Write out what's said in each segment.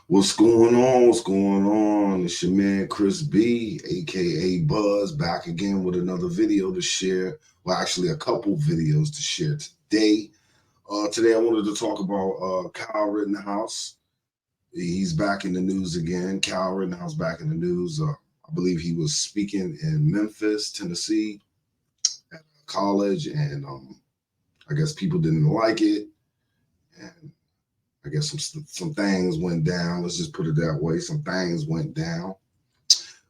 What's going on? What's going on? It's your man Kris B, aka Buzz, back again with another video to share. Well, actually, a couple videos to share today. Today, I wanted to talk about Kyle Rittenhouse. He's back in the news again. Kyle Rittenhouse back in the news. I believe he was speaking in Memphis, Tennessee, at a college, and I guess people didn't like it, and I guess some things went down. Let's just put it that way. Some things went down,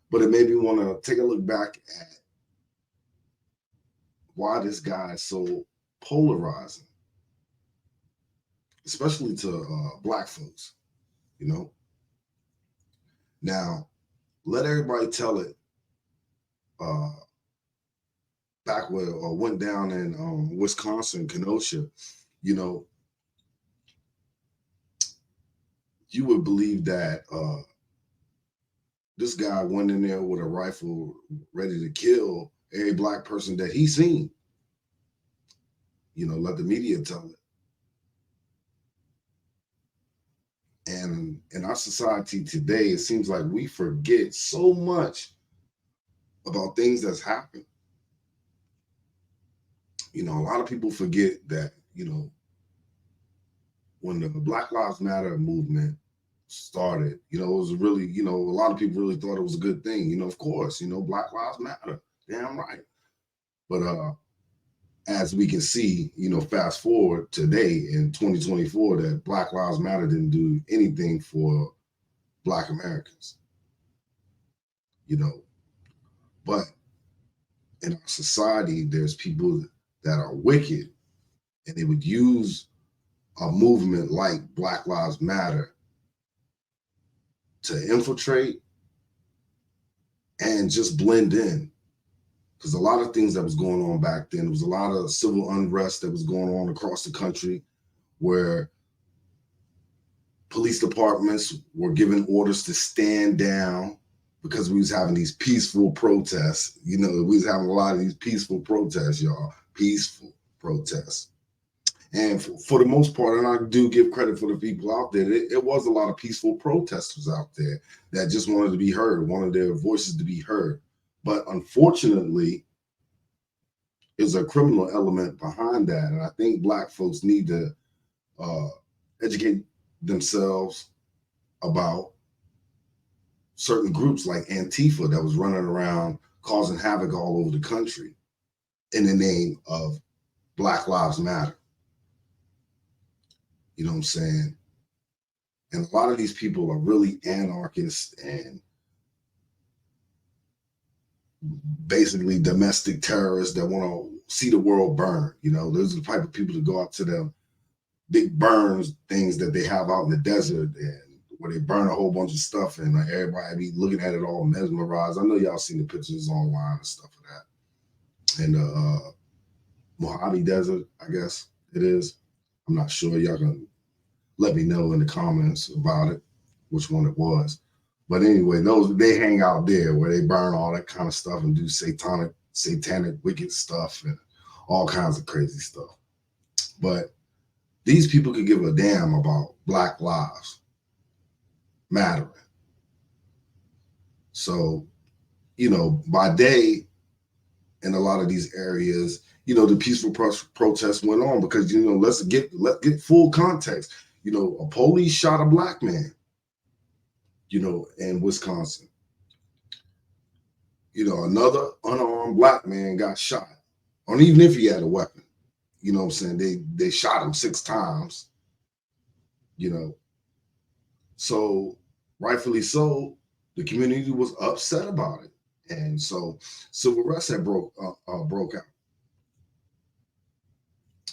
but it made me want to take a look back at why this guy is so polarizing, especially to black folks. You know, now let everybody tell it. Uh, Back where went down in Wisconsin, Kenosha. You know, you would believe that this guy went in there with a rifle ready to kill every black person that he seen. You know, let the media tell it. And in our society today, it seems like we forget so much about things that's happened. You know, a lot of people forget that, when the Black Lives Matter movement started, it was really, a lot of people really thought it was a good thing. Of course, Black Lives Matter. Damn right. But as we can see, fast forward today in 2024, that Black Lives Matter didn't do anything for Black Americans, but in our society, there's people that are wicked, and they would use a movement like Black Lives Matter to infiltrate and just blend in. Because a lot of things that was going on back then, there was a lot of civil unrest that was going on across the country where police departments were given orders to stand down because we was having these peaceful protests. We was having a lot of these peaceful protests, y'all. Peaceful protests. And for the most part, and I do give credit for the people out there, it was a lot of peaceful protesters out there that just wanted to be heard, wanted their voices to be heard. But unfortunately, there's a criminal element behind that. And I think black folks need to educate themselves about certain groups like Antifa that was running around causing havoc all over the country in the name of Black Lives Matter. You know what I'm saying? And a lot of these people are really anarchists and basically domestic terrorists that want to see the world burn. Those are the type of people that go out to them big burns things that they have out in the desert, and where they burn a whole bunch of stuff, and like, everybody be looking at it all mesmerized. I know y'all seen the pictures online and stuff of that. And Mojave Desert, I guess it is. I'm not sure. Y'all can let me know in the comments about it, which one it was. But anyway, they hang out there where they burn all that kind of stuff and do satanic, wicked stuff and all kinds of crazy stuff. But these people could give a damn about Black lives mattering. So, by day in a lot of these areas, the peaceful protests went on because, let's get full context. A police shot a black man, in Wisconsin. Another unarmed black man got shot, or even if he had a weapon. You know what I'm saying? They shot him 6 times, So rightfully so, the community was upset about it. And so civil unrest had broke out.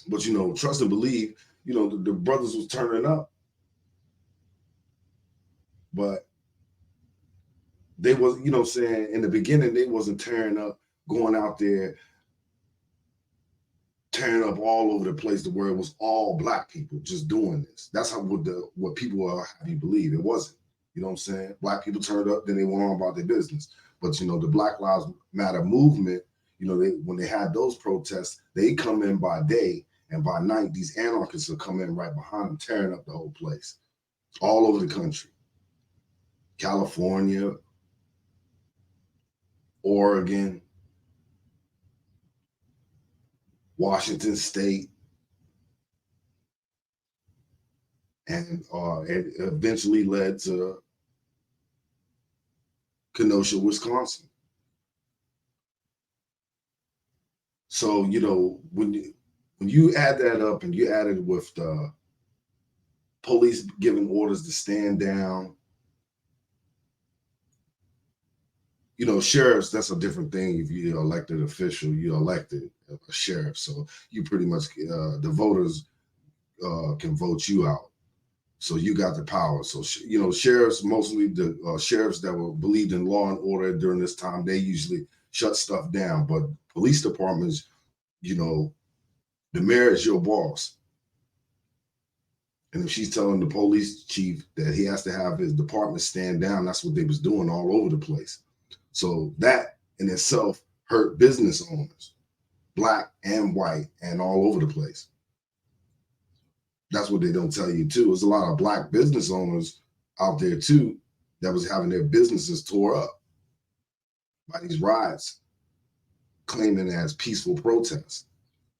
But, trust and believe, the brothers was turning up. But they was, saying in the beginning, they wasn't tearing up, going out there, tearing up all over the place to where it was all black people just doing this. That's what people have you believe. It wasn't. You know what I'm saying? Black people turned up, then they went on about their business. But the Black Lives Matter movement, when they had those protests, they come in by day, and by night, these anarchists will come in right behind them, tearing up the whole place, all over the country. California, Oregon, Washington State, and it eventually led to Kenosha, Wisconsin. So, you know, when you add that up and you add it with the police giving orders to stand down, you know, sheriffs, that's a different thing. If you're elected official, you're elected a sheriff. So you pretty much, the voters can vote you out. So you got the power. So, you know, sheriffs, mostly the sheriffs that were believed in law and order during this time, they usually shut stuff down. But police departments, you know, the mayor is your boss. And if she's telling the police chief that he has to have his department stand down, that's what they was doing all over the place. So that in itself hurt business owners, black and white, and all over the place. That's what they don't tell you too. There's a lot of black business owners out there too that was having their businesses tore up by these riots, claiming it as peaceful protests.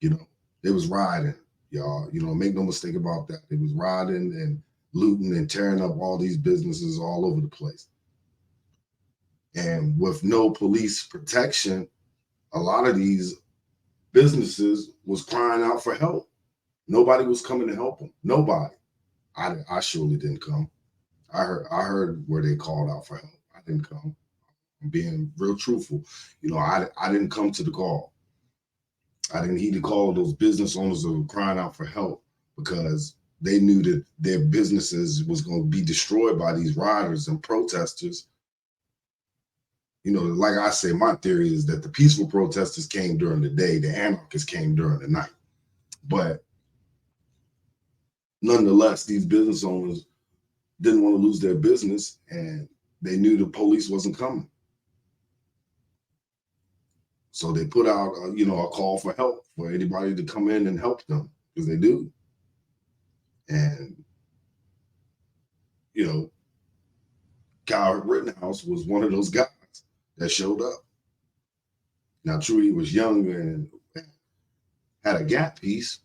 You know, they was rioting, y'all. You know, make no mistake about that. They was rioting and looting and tearing up all these businesses all over the place. And with no police protection, a lot of these businesses was crying out for help. Nobody was coming to help them. Nobody. I surely didn't come. I heard where they called out for help. I didn't come. I'm being real truthful. You know, I didn't come to the call. I didn't heed the call of those business owners that were crying out for help because they knew that their businesses was going to be destroyed by these rioters and protesters. You know, like I say, my theory is that the peaceful protesters came during the day, the anarchists came during the night. But nonetheless, these business owners didn't want to lose their business, and they knew the police wasn't coming. So they put out, you know, a call for help for anybody to come in and help them, because they do. And, you know, Kyle Rittenhouse was one of those guys that showed up. Now, true, he was young and had a gap piece,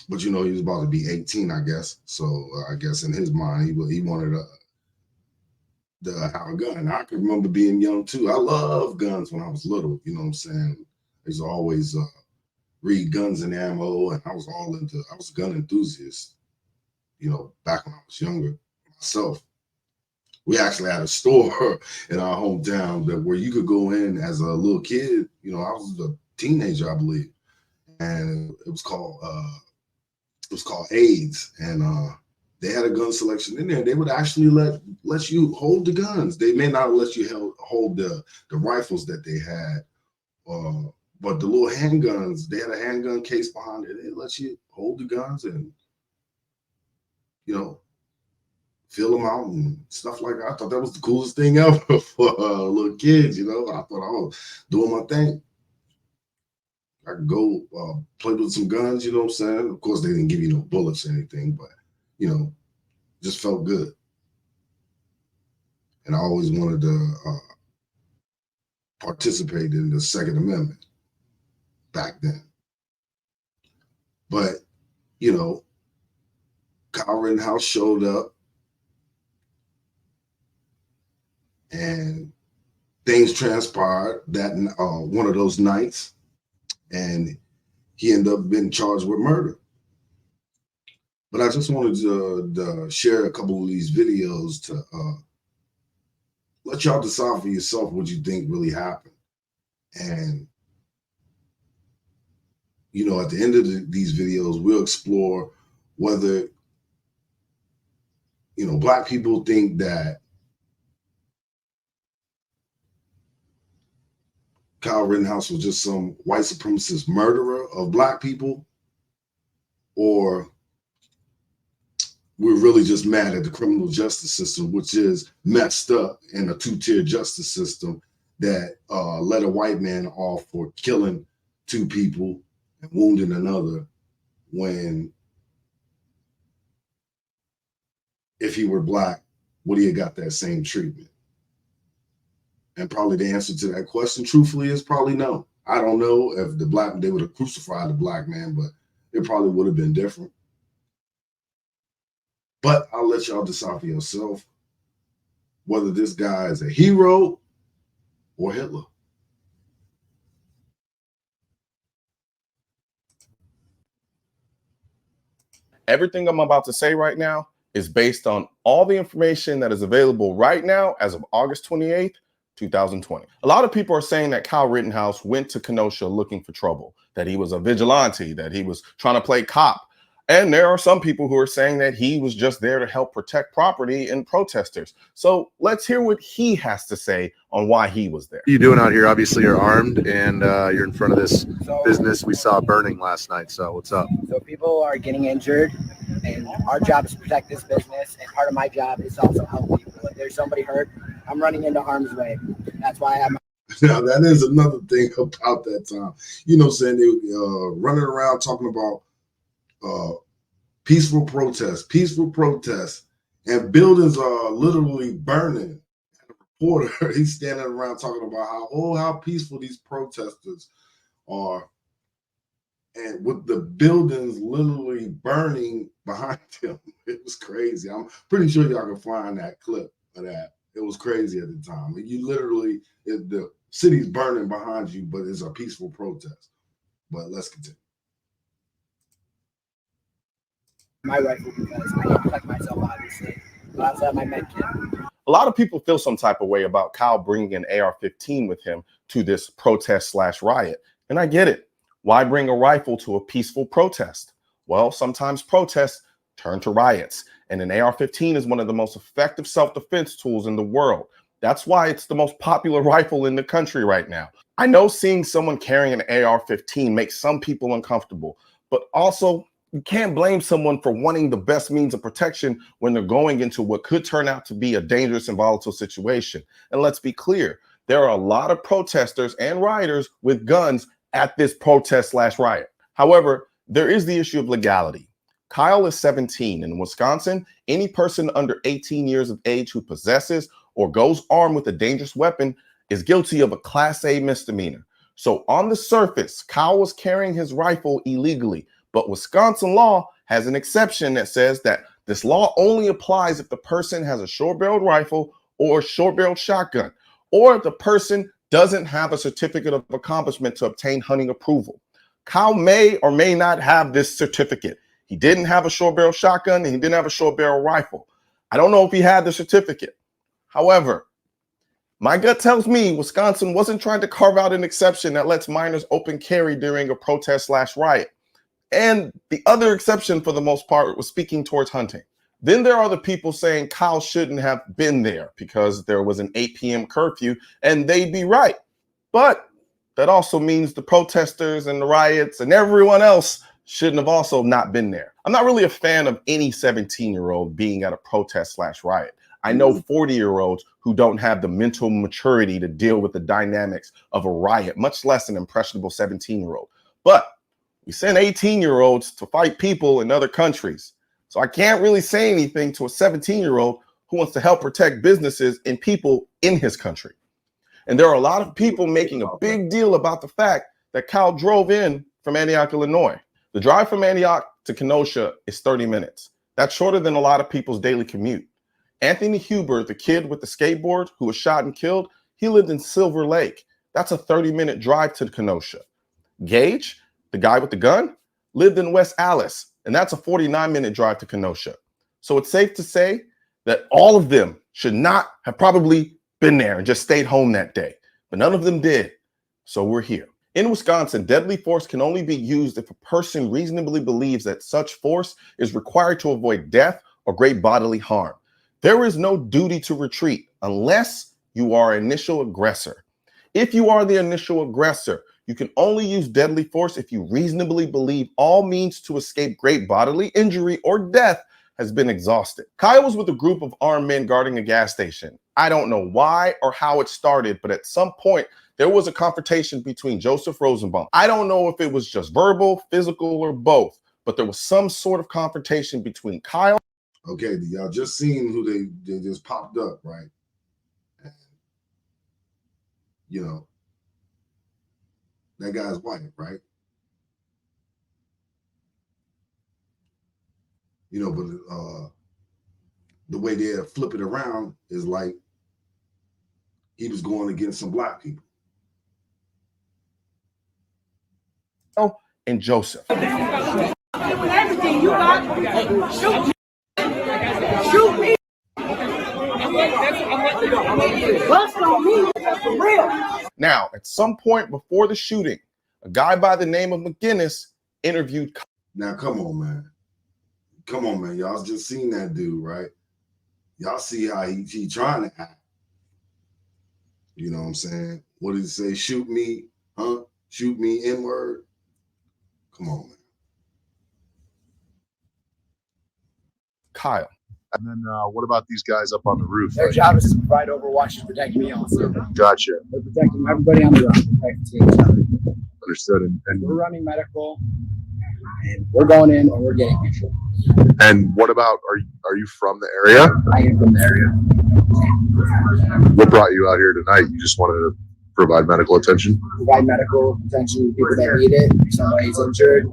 but, you know, he was about to be 18, I guess. So I guess in his mind, he wanted to have a gun. I can remember being young too. I loved guns when I was little. You know what I'm saying? I used to always read Guns and Ammo, and I was a gun enthusiast. You know, back when I was younger myself. We actually had a store in our hometown where you could go in as a little kid. You know, I was a teenager, I believe, and it was called AIDS, and they had a gun selection in there. They would actually let you hold the guns. They may not let you hold the rifles that they had, but the little handguns, they had a handgun case behind it. They let you hold the guns and, you know, fill them out and stuff like that. I thought that was the coolest thing ever for little kids. You know, I thought I was doing my thing. I could go play with some guns. You know what I'm saying? Of course, they didn't give you no bullets or anything, but, you know, just felt good. And I always wanted to participate in the Second Amendment back then. But, you know, Kyle Rittenhouse showed up and things transpired that one of those nights, and he ended up being charged with murder. But I just wanted to share a couple of these videos to let y'all decide for yourself what you think really happened. And, you know, at the end of these videos, we'll explore whether, you know, Black people think that Kyle Rittenhouse was just some white supremacist murderer of Black people, or we're really just mad at the criminal justice system, which is messed up in a two-tier justice system that let a white man off for killing two people and wounding another, when if he were Black, would he have got that same treatment? And probably the answer to that question, truthfully, is probably no. I don't know if they would have crucified the black man, but it probably would have been different. But I'll let y'all decide for yourself whether this guy is a hero or Hitler. Everything I'm about to say right now is based on all the information that is available right now as of August 28th, 2020. A lot of people are saying that Kyle Rittenhouse went to Kenosha looking for trouble, that he was a vigilante, that he was trying to play cop. And there are some people who are saying that he was just there to help protect property and protesters. So let's hear what he has to say on why he was there. What are you doing out here? Obviously, you're armed and you're in front of this business we saw burning last night. So what's up? So people are getting injured, and our job is to protect this business. And part of my job is also help people. If there's somebody hurt, I'm running into harm's way. That's why I'm. Now, that is another thing about that time. You know, saying they running around talking about peaceful protests, and buildings are literally burning. And the reporter, he's standing around talking about how peaceful these protesters are, and with the buildings literally burning behind him. It was crazy. I'm pretty sure y'all can find that clip of that. It was crazy at the time. You literally, the city's burning behind you, but it's a peaceful protest. But let's continue. My rifle because I can't protect myself, obviously, but I also have my med kit. A lot of people feel some type of way about Kyle bringing an AR-15 with him to this protest/riot, and I get it. Why bring a rifle to a peaceful protest? Well, sometimes protests turn to riots, and an AR-15 is one of the most effective self-defense tools in the world. That's why it's the most popular rifle in the country right now. I know seeing someone carrying an AR-15 makes some people uncomfortable, but also you can't blame someone for wanting the best means of protection when they're going into what could turn out to be a dangerous and volatile situation. And let's be clear, there are a lot of protesters and rioters with guns at this protest/riot. However, there is the issue of legality. Kyle is 17. In Wisconsin, any person under 18 years of age who possesses or goes armed with a dangerous weapon is guilty of a Class A misdemeanor. So on the surface, Kyle was carrying his rifle illegally, but Wisconsin law has an exception that says that this law only applies if the person has a short-barreled rifle or a short-barreled shotgun, or if the person doesn't have a certificate of accomplishment to obtain hunting approval. Kyle may or may not have this certificate. He didn't have a short-barrel shotgun and he didn't have a short-barrel rifle. I don't know if he had the certificate. However, my gut tells me Wisconsin wasn't trying to carve out an exception that lets minors open carry during a protest/riot. And the other exception, for the most part, was speaking towards hunting. Then there are the people saying Kyle shouldn't have been there because there was an 8 p.m. curfew, and they'd be right. But that also means the protesters and the riots and everyone else shouldn't have also not been there. I'm not really a fan of any 17-year-old being at a protest/riot. I know 40-year-olds who don't have the mental maturity to deal with the dynamics of a riot, much less an impressionable 17-year-old. But we send 18-year-olds to fight people in other countries. So I can't really say anything to a 17-year-old who wants to help protect businesses and people in his country. And there are a lot of people making a big deal about the fact that Kyle drove in from Antioch, Illinois. The drive from Antioch to Kenosha is 30 minutes. That's shorter than a lot of people's daily commute. Anthony Huber, the kid with the skateboard who was shot and killed, he lived in Silver Lake. That's a 30-minute drive to Kenosha. Gaige, the guy with the gun, lived in West Allis, and that's a 49-minute drive to Kenosha. So it's safe to say that all of them should not have probably been there and just stayed home that day, but none of them did. So we're here. In Wisconsin, deadly force can only be used if a person reasonably believes that such force is required to avoid death or great bodily harm. There is no duty to retreat unless you are an initial aggressor. If you are the initial aggressor, you can only use deadly force if you reasonably believe all means to escape great bodily injury or death has been exhausted. Kyle was with a group of armed men guarding a gas station. I don't know why or how it started, but at some point there was a confrontation between Joseph Rosenbaum. I don't know if it was just verbal, physical, or both, but there was some sort of confrontation between Kyle. Okay, y'all just seen who they just popped up, right? And, you know, that guy's white, right? You know, but the way they flip it around is like he was going against some black people. Oh, and Joseph. Everything you got, shoot. Shoot me. Bust on me, for real. Now, at some point before the shooting, a guy by the name of McGinnis interviewed. Now, come on, man. Come on, man. Y'all just seen that dude, right? Y'all see how he trying to act. You know what I'm saying? What did he say? Shoot me, huh? Shoot me, N-word. Come on, man. Kyle. And then what about these guys up on the roof? Their job is to provide overwatch and protect me also. Gotcha. They're protecting everybody on the run. Protecting each other. Understood. And We're running medical, and we're going in and we're getting control. And what about, are you from the area? I am from the area. What brought you out here tonight? You just wanted to provide medical attention? Provide medical attention to people that need it. If somebody's injured,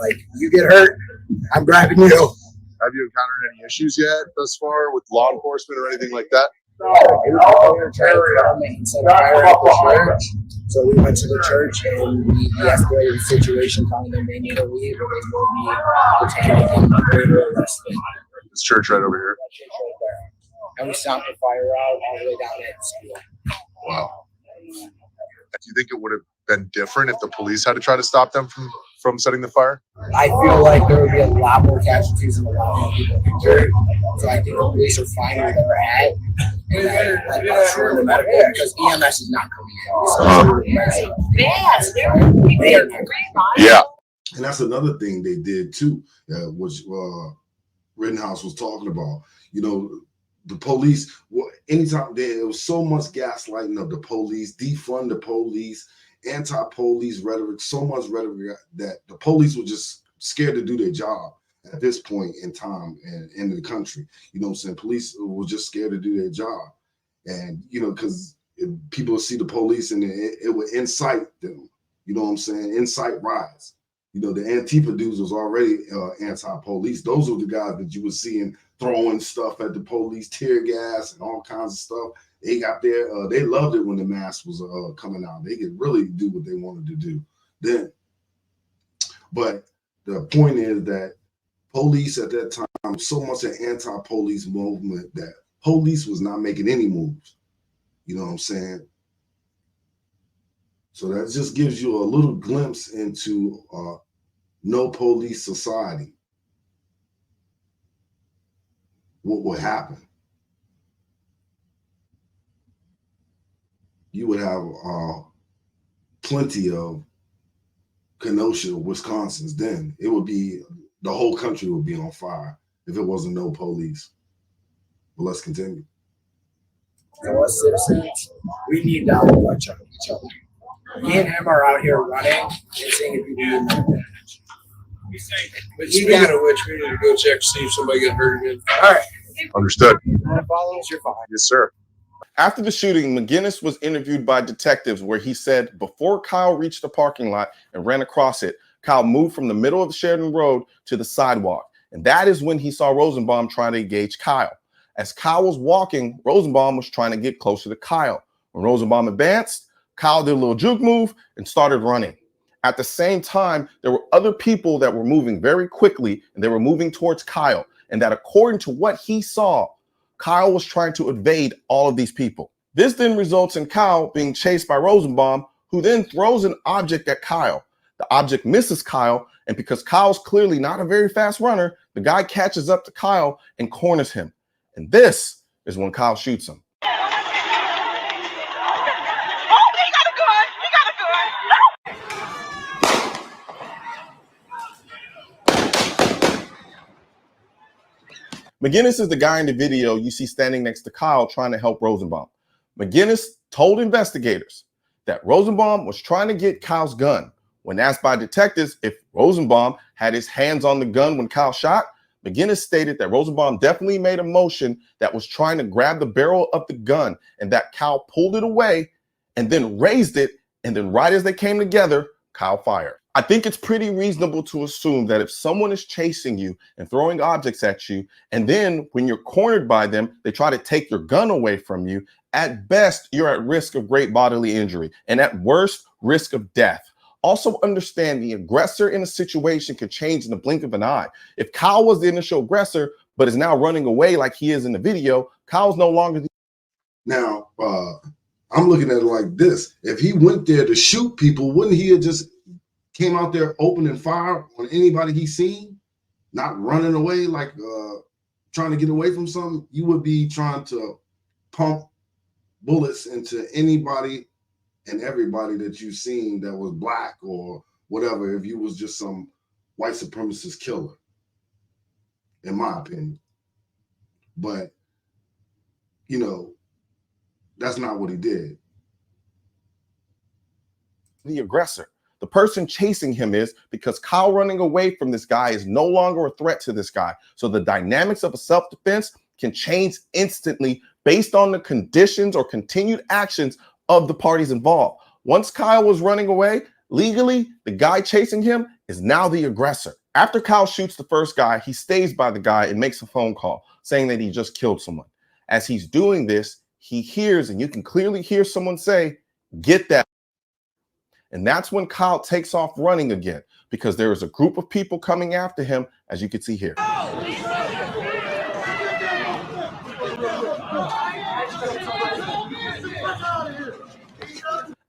like you get hurt, I'm grabbing you. Have you encountered any issues yet thus far with law enforcement or anything like that? So we went to the church and we de-escalated the situation, telling them they need to leave or they will be detained and later arrested. This church right over here. And we stomped the fire out all the way down at school. Wow. Do you think it would have been different if the police had to try to stop them from setting the fire? I feel like there would be a lot more casualties and a lot more people injured. So I think the police are fine where they're at. And I'm sure the medical, because EMS is not coming in. So Yeah. And that's another thing they did too, which Rittenhouse was talking about. You know, the police, anytime there was so much gaslighting of the police, defund the police, anti-police rhetoric, so much rhetoric that the police were just scared to do their job at this point in time and in the country. You know what I'm saying? Police were just scared to do their job. And, you know, because people see the police and it would incite them. You know what I'm saying? Incite riots. You know, the Antifa dudes was already anti-police. Those were the guys that you were seeing throwing stuff at the police, tear gas and all kinds of stuff. They got there. They loved it when the mask was coming out. They could really do what they wanted to do then. But the point is that police at that time, so much an anti-police movement that police was not making any moves. You know what I'm saying? So that just gives you a little glimpse into no police society. What would happen? You would have plenty of Kenosha, Wisconsins then. It would be, the whole country would be on fire if it wasn't no police. But let's continue. So us citizens, we need to watch out each other. Me and him are out here running and seeing if we need more. But speaking of which, we need to go check to see if somebody got hurt again. All right. Understood. You want to follow us? You're fine. Yes, sir. After the shooting, McGinnis was interviewed by detectives where he said before Kyle reached the parking lot and ran across it, Kyle moved from the middle of the Sheridan Road to the sidewalk. And that is when he saw Rosenbaum trying to engage Kyle. As Kyle was walking, Rosenbaum was trying to get closer to Kyle. When Rosenbaum advanced, Kyle did a little juke move and started running. At the same time, there were other people that were moving very quickly and they were moving towards Kyle. And that according to what he saw, Kyle was trying to evade all of these people. This then results in Kyle being chased by Rosenbaum, who then throws an object at Kyle. The object misses Kyle, and because Kyle's clearly not a very fast runner, the guy catches up to Kyle and corners him. And this is when Kyle shoots him. McGinnis is the guy in the video you see standing next to Kyle trying to help Rosenbaum. McGinnis told investigators that Rosenbaum was trying to get Kyle's gun. When asked by detectives if Rosenbaum had his hands on the gun when Kyle shot, McGinnis stated that Rosenbaum definitely made a motion that was trying to grab the barrel of the gun and that Kyle pulled it away and then raised it. And then right as they came together, Kyle fired. I think it's pretty reasonable to assume that if someone is chasing you and throwing objects at you, and then when you're cornered by them, they try to take your gun away from you, at best, you're at risk of great bodily injury, and at worst, risk of death. Also understand the aggressor in a situation can change in the blink of an eye. If Kyle was the initial aggressor, but is now running away like he is in the video, Kyle's no longer the... Now, I'm looking at it like this. If he went there to shoot people, wouldn't he have just came out there opening fire on anybody he seen? Not running away like trying to get away from something? You would be trying to pump bullets into anybody and everybody that you've seen that was black or whatever if you was just some white supremacist killer, in my opinion. But, you know, that's not what he did. The aggressor. The person chasing him is, because Kyle running away from this guy is no longer a threat to this guy. So the dynamics of a self-defense can change instantly based on the conditions or continued actions of the parties involved. Once Kyle was running away, legally, the guy chasing him is now the aggressor. After Kyle shoots the first guy, he stays by the guy and makes a phone call saying that he just killed someone. As he's doing this, he hears, and you can clearly hear someone say, "Get that." And that's when Kyle takes off running again, because there is a group of people coming after him, as you can see here.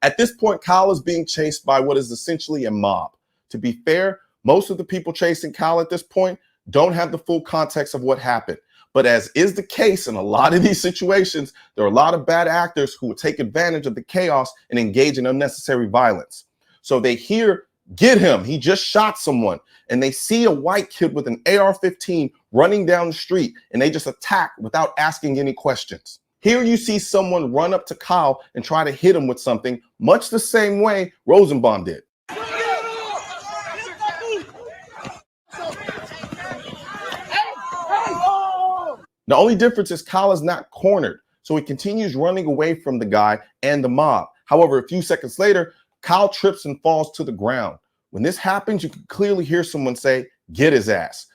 At this point, Kyle is being chased by what is essentially a mob. To be fair, most of the people chasing Kyle at this point don't have the full context of what happened. But as is the case in a lot of these situations, there are a lot of bad actors who will take advantage of the chaos and engage in unnecessary violence. So they hear, "Get him, he just shot someone." And they see a white kid with an AR-15 running down the street, and they just attack without asking any questions. Here you see someone run up to Kyle and try to hit him with something, much the same way Rosenbaum did. The only difference is Kyle is not cornered, so he continues running away from the guy and the mob. However, a few seconds later, Kyle trips and falls to the ground. When this happens, you can clearly hear someone say, "Get his ass."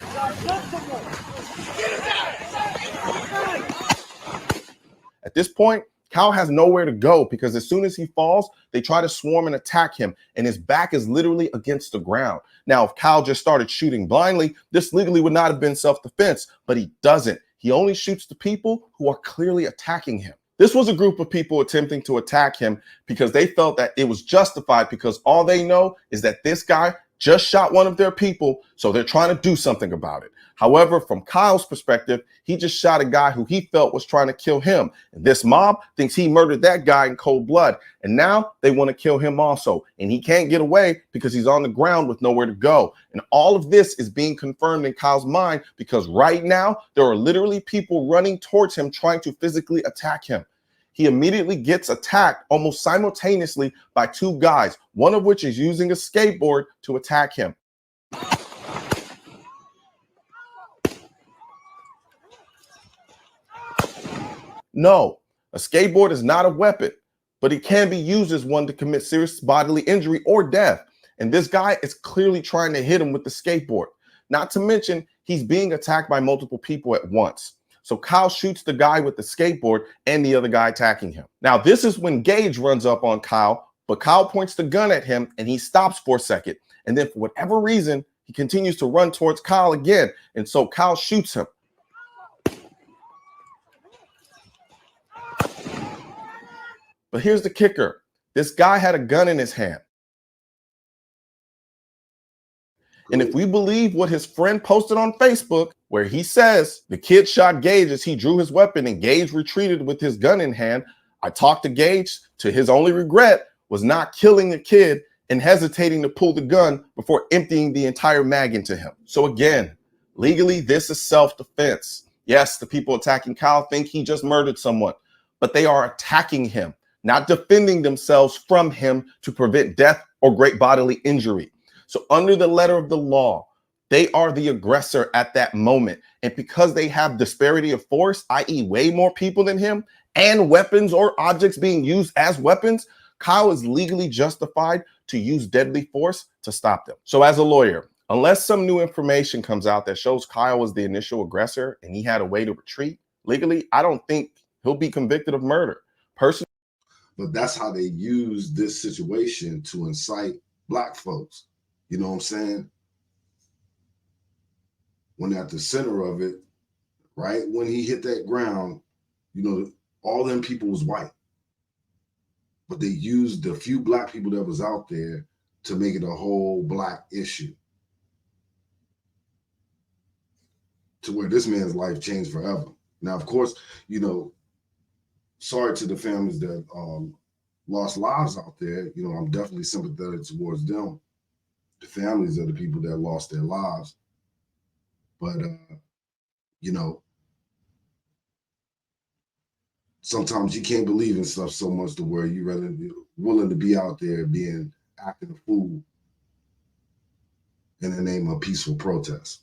At this point, Kyle has nowhere to go because as soon as he falls, they try to swarm and attack him, and his back is literally against the ground. Now, if Kyle just started shooting blindly, this legally would not have been self-defense, but he doesn't. He only shoots the people who are clearly attacking him. This was a group of people attempting to attack him because they felt that it was justified because all they know is that this guy just shot one of their people, so they're trying to do something about it. However, from Kyle's perspective, he just shot a guy who he felt was trying to kill him. And this mob thinks he murdered that guy in cold blood. And now they want to kill him also. And he can't get away because he's on the ground with nowhere to go. And all of this is being confirmed in Kyle's mind because right now there are literally people running towards him trying to physically attack him. He immediately gets attacked almost simultaneously by two guys, one of which is using a skateboard to attack him. No, a skateboard is not a weapon, but it can be used as one to commit serious bodily injury or death. And this guy is clearly trying to hit him with the skateboard. Not to mention, he's being attacked by multiple people at once. So Kyle shoots the guy with the skateboard and the other guy attacking him. Now, this is when Gaige runs up on Kyle, but Kyle points the gun at him and he stops for a second. And then for whatever reason, he continues to run towards Kyle again. And so Kyle shoots him. But here's the kicker. This guy had a gun in his hand. And if we believe what his friend posted on Facebook, where he says the kid shot Gaige as he drew his weapon and Gaige retreated with his gun in hand, I talked to Gaige, to his only regret was not killing the kid and hesitating to pull the gun before emptying the entire mag into him. So again, legally, this is self-defense. Yes, the people attacking Kyle think he just murdered someone, but they are attacking him, not defending themselves from him to prevent death or great bodily injury. So under the letter of the law, They are the aggressor at that moment. And because they have disparity of force, i.e. way more people than him, and weapons or objects being used as weapons, Kyle is legally justified to use deadly force to stop them. So as a lawyer, unless some new information comes out that shows Kyle was the initial aggressor and he had a way to retreat, legally, I don't think he'll be convicted of murder. Personally, but that's how they use this situation to incite black folks. You know what I'm saying? When at the center of it, right when he hit that ground, you know, all them people was white. But they used the few black people that was out there to make it a whole black issue. To where this man's life changed forever. Now, of course, you know, sorry to the families that lost lives out there. You know, I'm definitely sympathetic towards them, the families of the people that lost their lives. But, you know, sometimes you can't believe in stuff so much to where you're rather willing to be out there acting a fool in the name of peaceful protest.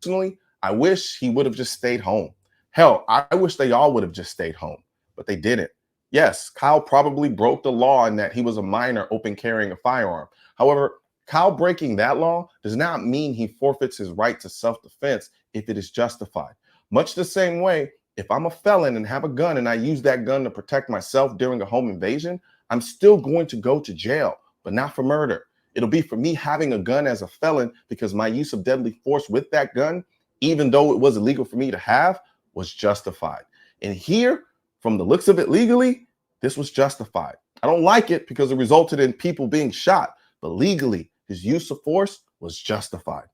Personally, I wish he would have just stayed home. Hell, I wish they all would have just stayed home, but they didn't. Yes, Kyle probably broke the law in that he was a minor open carrying a firearm. However, Kyle breaking that law does not mean he forfeits his right to self-defense if it is justified. Much the same way, if I'm a felon and have a gun and I use that gun to protect myself during a home invasion, I'm still going to go to jail, but not for murder. It'll be for me having a gun as a felon because my use of deadly force with that gun, even though it was illegal for me to have, was justified. And here, from the looks of it legally, this was justified. I don't like it because it resulted in people being shot, but legally, his use of force was justified.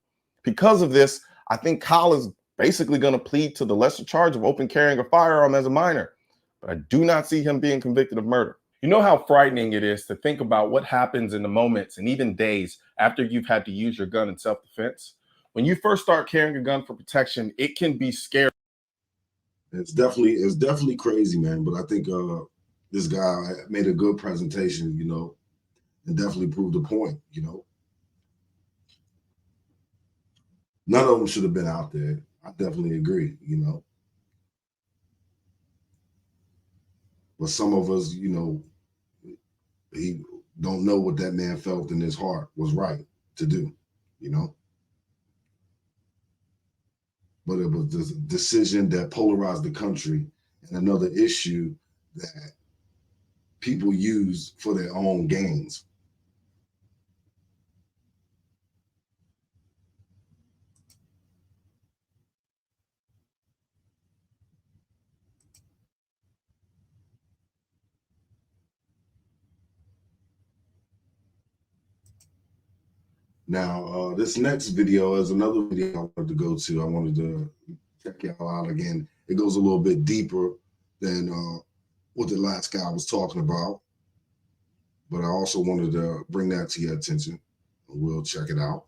Because of this, I think Kyle is basically going to plead to the lesser charge of open carrying a firearm as a minor, but I do not see him being convicted of murder. You know how frightening it is to think about what happens in the moments and even days after you've had to use your gun in self-defense? When you first start carrying a gun for protection, it can be scary. It's definitely crazy, man. But I think this guy made a good presentation, you know, and definitely proved the point, you know. None of them should have been out there. I definitely agree, you know. But some of us, you know, he don't know what that man felt in his heart was right to do, you know. But it was this decision that polarized the country and another issue that people use for their own gains. Now, this next video is another video I wanted to go to. I wanted to check y'all out again. It goes a little bit deeper than what the last guy was talking about. But I also wanted to bring that to your attention. We'll check it out.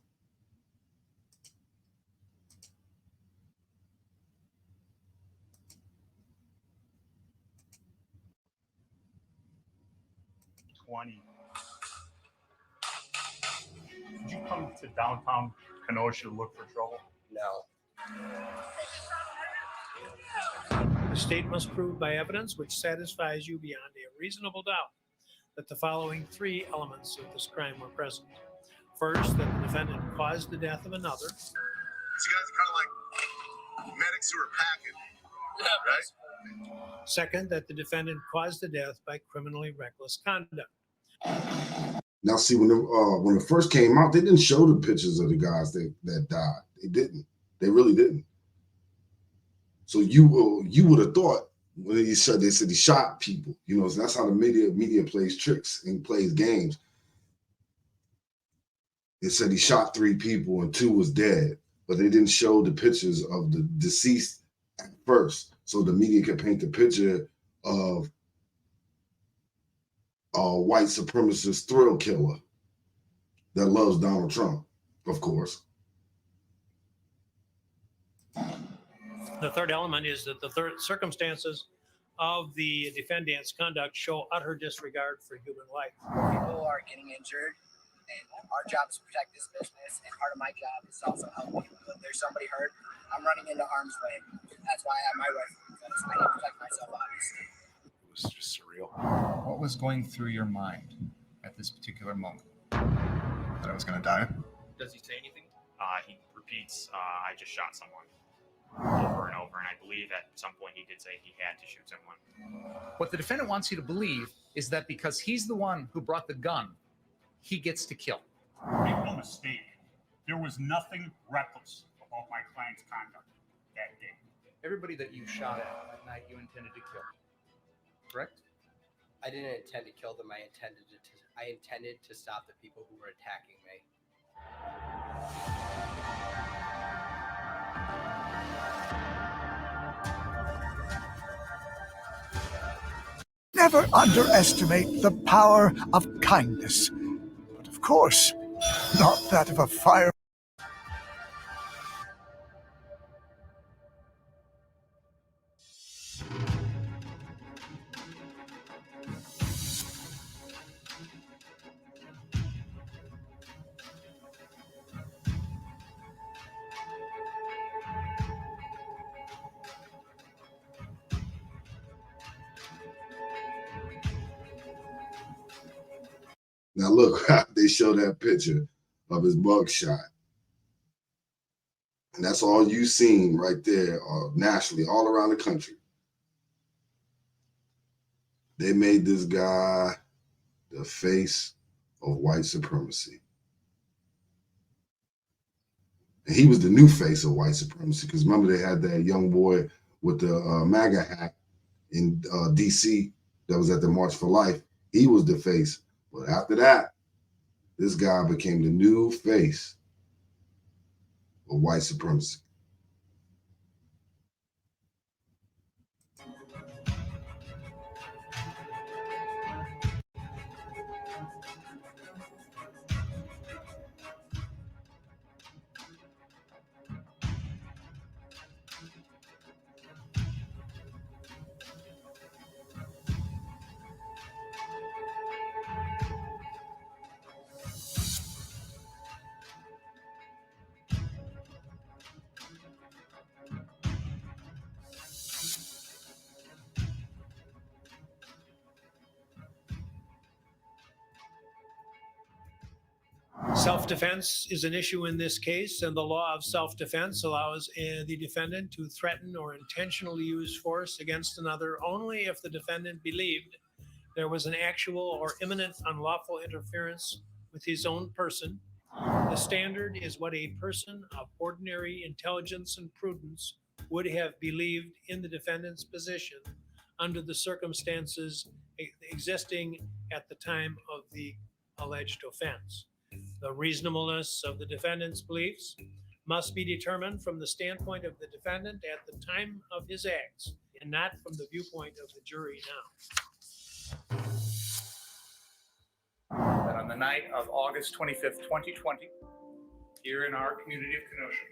Did you come to downtown Kenosha to look for trouble? No. The state must prove by evidence which satisfies you beyond a reasonable doubt that the following three elements of this crime were present. First, that the defendant caused the death of another. These guys are kind of like medics who are packing, right? Second, that the defendant caused the death by criminally reckless conduct. Now, see, when it first came out, they didn't show the pictures of the guys that died. They didn't. They really didn't. So you would have thought when they said he shot people. You know, so that's how the media plays tricks and plays games. It said he shot 3 people and 2 was dead, but they didn't show the pictures of the deceased at first, so the media could paint the picture of a white supremacist thrill killer that loves Donald Trump, of course. The third element is that the circumstances of the defendant's conduct show utter disregard for human life. People are getting injured, And our job is to protect this business, and part of my job is to also help people. If there's somebody hurt, I'm running into harm's way. That's why I have my rifle, because I need to protect myself, obviously. It was just surreal. What was going through your mind at this particular moment? That I was going to die? Does he say anything? He repeats, I just shot someone, over and over. And I believe at some point he did say he had to shoot someone. What the defendant wants you to believe is that because he's the one who brought the gun, he gets to kill. Make no mistake, there was nothing reckless about my client's conduct that day. Everybody that you shot at that night, you intended to kill. Correct? I didn't intend to kill them. I intended to stop the people who were attacking me. Never underestimate the power of kindness. But of course, not that of a fire. Now look, they show that picture of his mugshot. And that's all you've seen right there nationally, all around the country. They made this guy the face of white supremacy. And he was the new face of white supremacy, because remember they had that young boy with the MAGA hat in DC that was at the March for Life. He was the face. But after that, this guy became the new face of white supremacy. Self-defense is an issue in this case, and the law of self-defense allows the defendant to threaten or intentionally use force against another only if the defendant believed there was an actual or imminent unlawful interference with his own person. The standard is what a person of ordinary intelligence and prudence would have believed in the defendant's position under the circumstances existing at the time of the alleged offense. The reasonableness of the defendant's beliefs must be determined from the standpoint of the defendant at the time of his acts, and not from the viewpoint of the jury now. That on the night of August 25th, 2020, here in our community of Kenosha,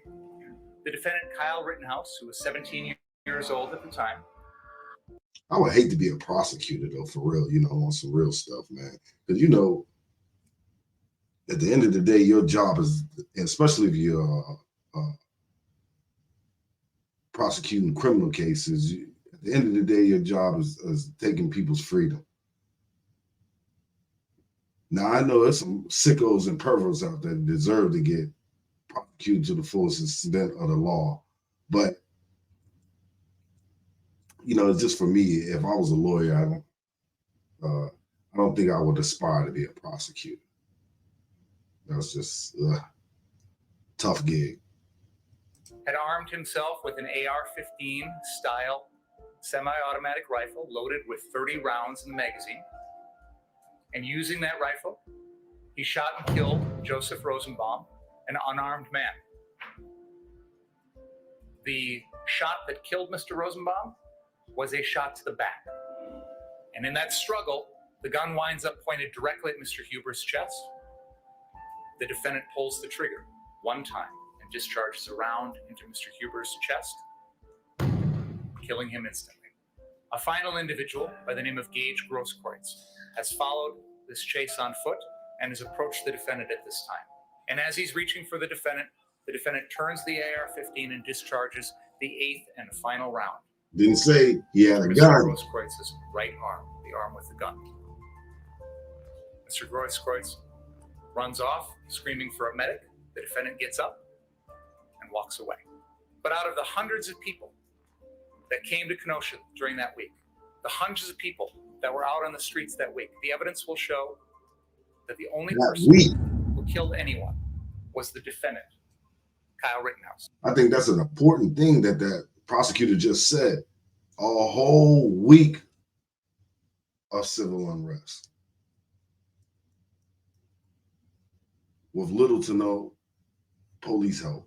the defendant Kyle Rittenhouse, who was 17 years old at the time. I would hate to be a prosecutor, though, for real, on some real stuff, man. Because, at the end of the day, your job is, especially if you're prosecuting criminal cases, at the end of the day, your job is taking people's freedom. Now, I know there's some sickos and perverts out there that deserve to get prosecuted to the fullest extent of the law. But, it's just for me, if I was a lawyer, I don't think I would aspire to be a prosecutor. That's just a tough gig. Had armed himself with an AR-15 style semi-automatic rifle loaded with 30 rounds in the magazine. And using that rifle, he shot and killed Joseph Rosenbaum, an unarmed man. The shot that killed Mr. Rosenbaum was a shot to the back. And in that struggle, the gun winds up pointed directly at Mr. Huber's chest. The defendant pulls the trigger one time and discharges a round into Mr. Huber's chest, killing him instantly. A final individual by the name of Gaige Grosskreutz has followed this chase on foot and has approached the defendant at this time. And as he's reaching for the defendant turns the AR-15 and discharges the 8th and final round. Didn't say he had a Mr. gun. Grosskreitz's right arm, the arm with the gun. Mr. Grosskreutz runs off, screaming for a medic. The defendant gets up and walks away. But out of the hundreds of people that came to Kenosha during that week, the hundreds of people that were out on the streets that week, the evidence will show that the only person who killed anyone was the defendant, Kyle Rittenhouse. I think that's an important thing that that prosecutor just said. A whole week of civil unrest with little to no police help.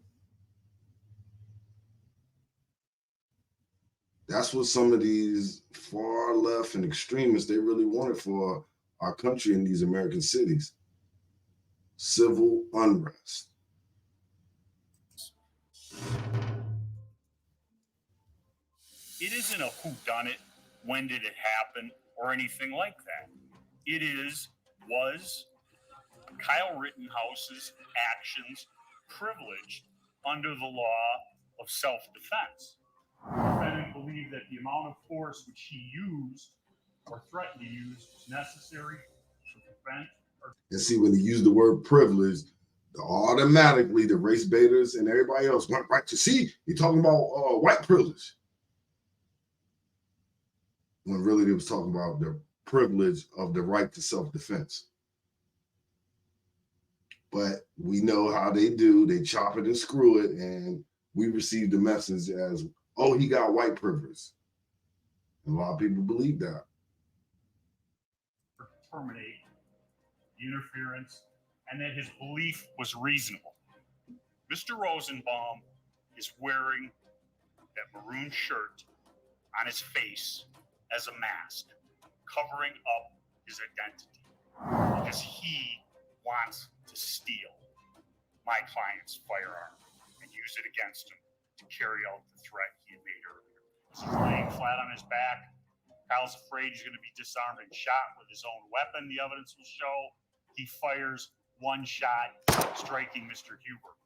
That's what some of these far left and extremists, they really wanted for our country in these American cities. Civil unrest. It isn't a whodunit, when did it happen, or anything like that. It was Kyle Rittenhouse's actions privileged under the law of self-defense. The defendant believed that the amount of force which he used or threatened to use was necessary to prevent or... And see, when he used the word privilege, automatically the race baiters and everybody else went right to see, you're talking about white privilege. When really they was talking about the privilege of the right to self-defense. But we know how they do. They chop it and screw it, and we receive the message as, oh, he got white privilege. And a lot of people believe that. Terminate the interference, and that his belief was reasonable. Mr. Rosenbaum is wearing that maroon shirt on his face as a mask, covering up his identity, because he wants to steal my client's firearm and use it against him to carry out the threat he had made earlier. So he's laying flat on his back. Kyle's afraid he's going to be disarmed and shot with his own weapon, the evidence will show. He fires one shot, striking Mr. Huber.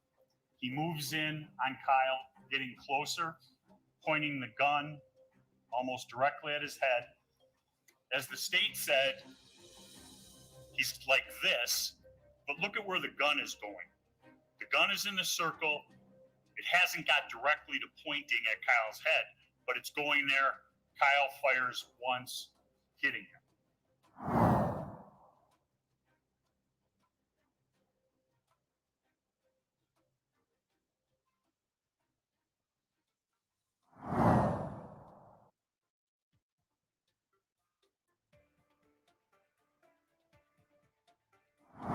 He moves in on Kyle, getting closer, pointing the gun almost directly at his head. As the state said, he's like this, but look at where the gun is going. The gun is in a circle. It hasn't got directly to pointing at Kyle's head, but it's going there. Kyle fires once, hitting him.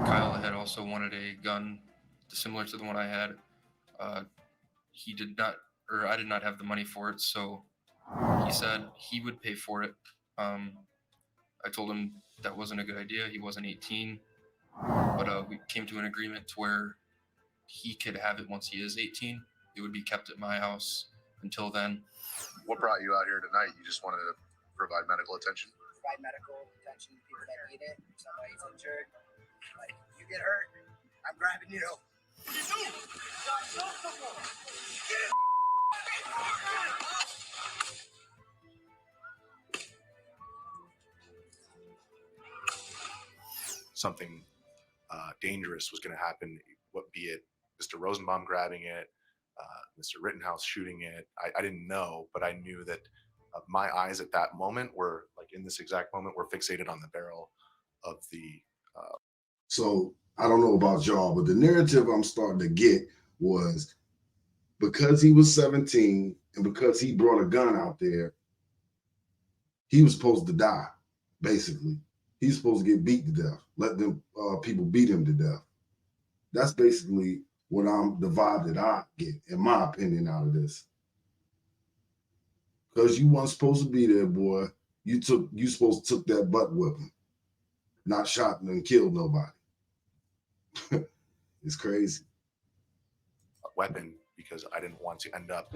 Kyle had also wanted a gun similar to the one I had. He did not, or I did not have the money for it, so he said he would pay for it. I told him that wasn't a good idea. He wasn't 18, but we came to an agreement where he could have it once he is 18. It would be kept at my house until then. What brought you out here tonight? You just wanted to provide medical attention? Provide medical attention to people that need it. If somebody's injured, like, you get hurt, I'm grabbing you. Something dangerous was going to happen, what be it Mr. Rosenbaum grabbing it, Mr. Rittenhouse shooting it. I didn't know, but I knew that my eyes at that moment were, like in this exact moment, were fixated on the barrel of the... So I don't know about y'all, but the narrative I'm starting to get was because he was 17 and because he brought a gun out there, he was supposed to die, basically. He's supposed to get beat to death. Let them people beat him to death. That's basically what the vibe that I get, in my opinion, out of this. Because you weren't supposed to be there, boy. You supposed to took that butt whipping, not shot and killed nobody. It's crazy. A weapon, because I didn't want to end up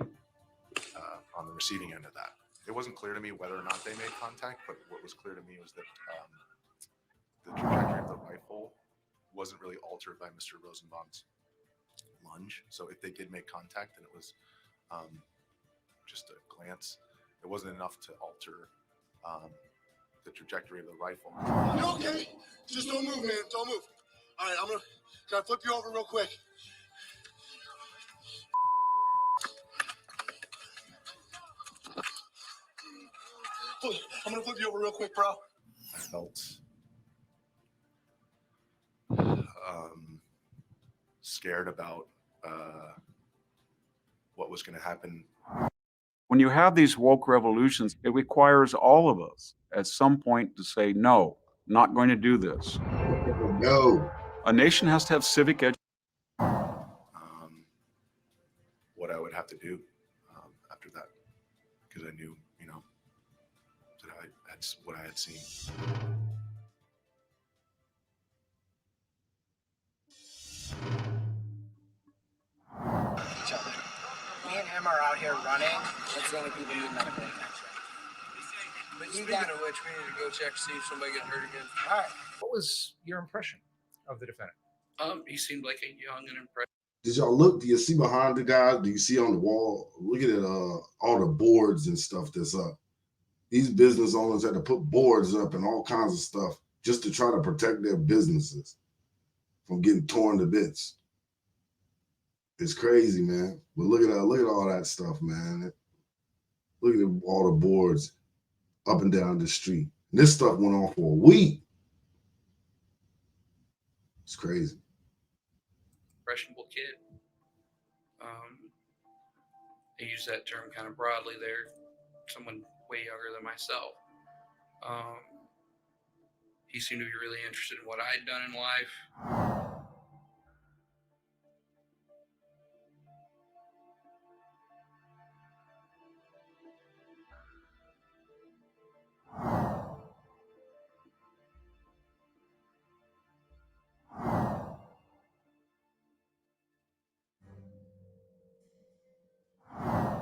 on the receiving end of that. It wasn't clear to me whether or not they made contact, but what was clear to me was that the trajectory of the rifle wasn't really altered by Mr. Rosenbaum's lunge. So if they did make contact and it was just a glance, it wasn't enough to alter the trajectory of the rifle. You okay? Just don't move, man. Don't move. All right, can I flip you over real quick? I'm gonna flip you over real quick, bro. I felt scared about what was going to happen. When you have these woke revolutions, it requires all of us at some point to say, no, not going to do this. No. A nation has to have civic education. What I would have to do after that, because I knew, that that's what I had seen. Each other. Me and him are out here running. That's the only people who need medical attention. But speaking of which, we need to go check to see if somebody got hurt again. All right. What was your impression of the defendant? He seemed like a young and impressive. Did y'all look? Do you see behind the guy? Do you see on the wall? Look at it, all the boards and stuff that's up. These business owners had to put boards up and all kinds of stuff just to try to protect their businesses from getting torn to bits. It's crazy, man. But look at all that stuff, man. Look at all the boards up and down the street. And this stuff went on for a week. It's crazy. Impressionable kid. I use that term kind of broadly there. Someone way younger than myself. He seemed to be really interested in what I'd done in life.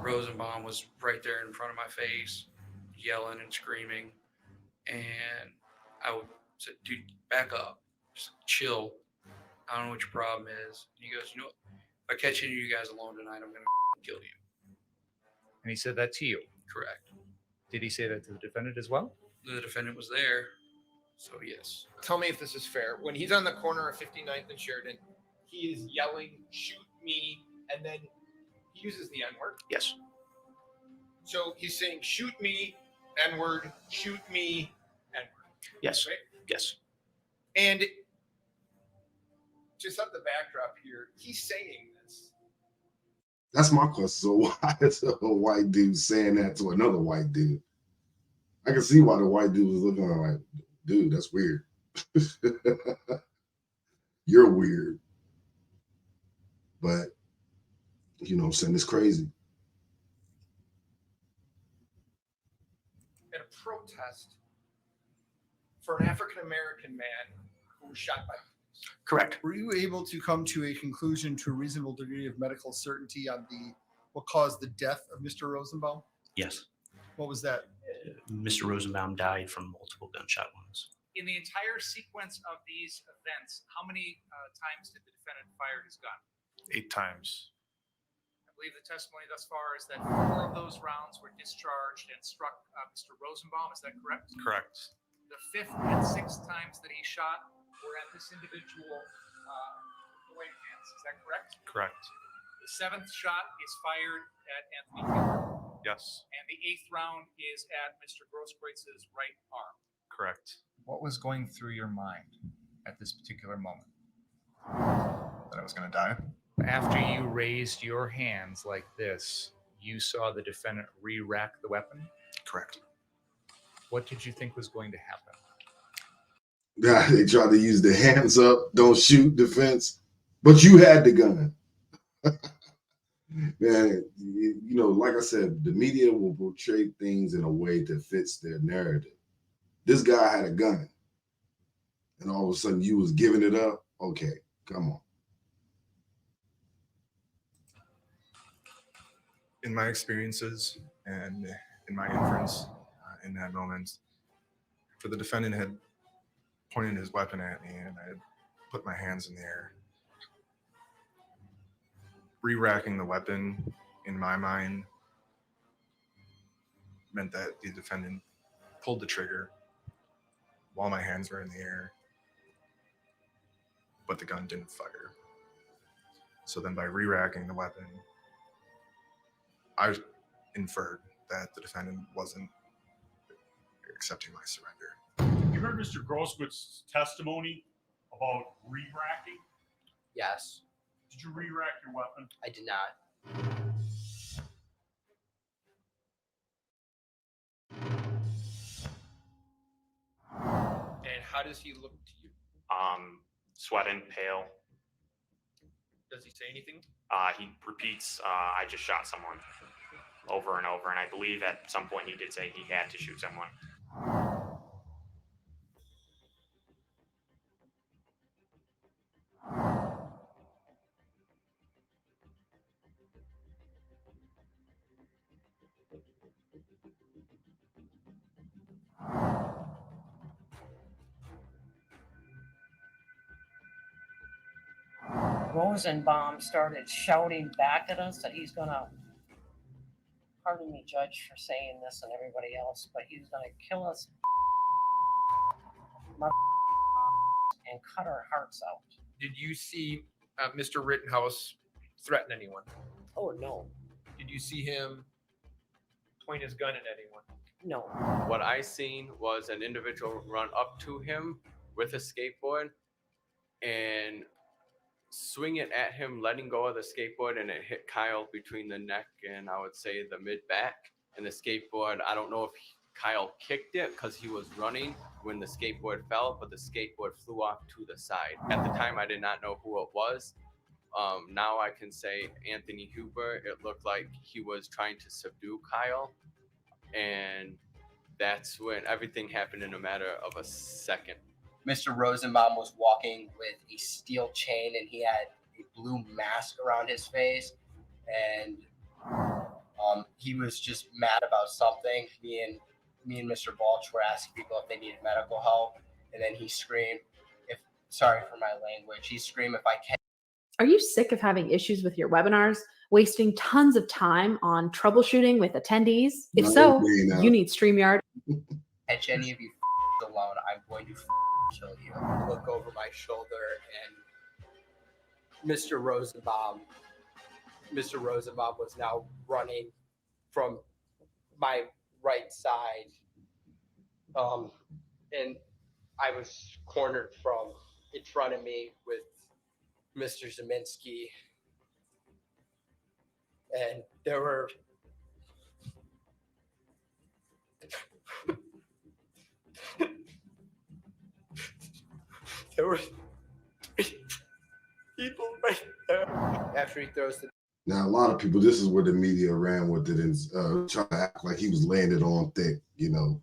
Rosenbaum was right there in front of my face, yelling and screaming. And I would say, dude, back up. Just chill. I don't know what your problem is. And he goes, you know what? If I catch any of you guys alone tonight, I'm going to kill you. And he said that to you? Correct. Did he say that to the defendant as well? The defendant was there, so yes. Tell me if this is fair. When he's on the corner of 59th and Sheridan, he is yelling, shoot me, and then he uses the N-word? Yes. So he's saying, shoot me, N-word, shoot me, N-word. Yes. Right? Yes. And to set the backdrop here, he's saying this. That's my question. So why is a white dude saying that to another white dude? I can see why the white dude was looking like, dude, that's weird. You're weird. But, you know what I'm saying, it's crazy. At a protest for an African-American man who was shot by police. Correct. Were you able to come to a conclusion to a reasonable degree of medical certainty on what caused the death of Mr. Rosenbaum? Yes. What was that? Mr. Rosenbaum died from multiple gunshot wounds. In the entire sequence of these events, how many times did the defendant fire his gun? 8 times. I believe the testimony thus far is that 4 of those rounds were discharged and struck Mr. Rosenbaum. Is that correct? Correct. The 5th and 6th times that he shot were at this individual Dwayne Hans. Is that correct? Correct. The 7th shot is fired at Anthony Huber. Yes. And the 8th round is at Mr. Grosskreitz's right arm. Correct. What was going through your mind at this particular moment? That I was going to die. After you raised your hands like this, you saw the defendant re-rack the weapon? Correct. What did you think was going to happen? Yeah, they tried to use the hands up, don't shoot defense, but you had the gun. Man, you know, like I said, the media will portray things in a way that fits their narrative. This guy had a gun, and all of a sudden you was giving it up. Okay, come on. In my experiences and in my inference in that moment, for the defendant had pointed his weapon at me and I had put my hands in the air. Re-racking the weapon, in my mind, meant that the defendant pulled the trigger while my hands were in the air, but the gun didn't fire. So then by re-racking the weapon, I inferred that the defendant wasn't accepting my surrender. You heard Mr. Grosskreutz testimony about re-racking? Yes. Did you re-rack your weapon? I did not. And how does he look to you? Sweating, pale. Does he say anything? He repeats, I just shot someone, over and over. And I believe at some point he did say he had to shoot someone. Rosenbaum started shouting back at us that he's gonna, pardon me, Judge, for saying this and everybody else, but he's gonna kill us and cut our hearts out. Did you see Mr. Rittenhouse threaten anyone? Oh, no. Did you see him point his gun at anyone? No. What I seen was an individual run up to him with a skateboard and swing it at him, letting go of the skateboard, and it hit Kyle between the neck and I would say the mid back. And the skateboard, I don't know if Kyle kicked it because he was running when the skateboard fell, but the skateboard flew off to the side. At the time, I did not know who it was. Now I can say Anthony Huber. It looked like he was trying to subdue Kyle, and that's when everything happened in a matter of a second. Mr. Rosenbaum was walking with a steel chain and he had a blue mask around his face, and he was just mad about something. Me and Mr. Balch were asking people if they needed medical help, and then he screamed, sorry for my language, he screamed, if I can. Are you sick of having issues with your webinars, wasting tons of time on troubleshooting with attendees? If so, you need StreamYard. Catch any of you alone, I'm going to kill you. I look over my shoulder and Mr. Rosenbaum was now running from my right side. And I was cornered from in front of me with Mr. Zeminski. And there were people right there. After he throws the. Now, a lot of people, this is where the media ran with it and trying to act like he was laying it on thick, you know.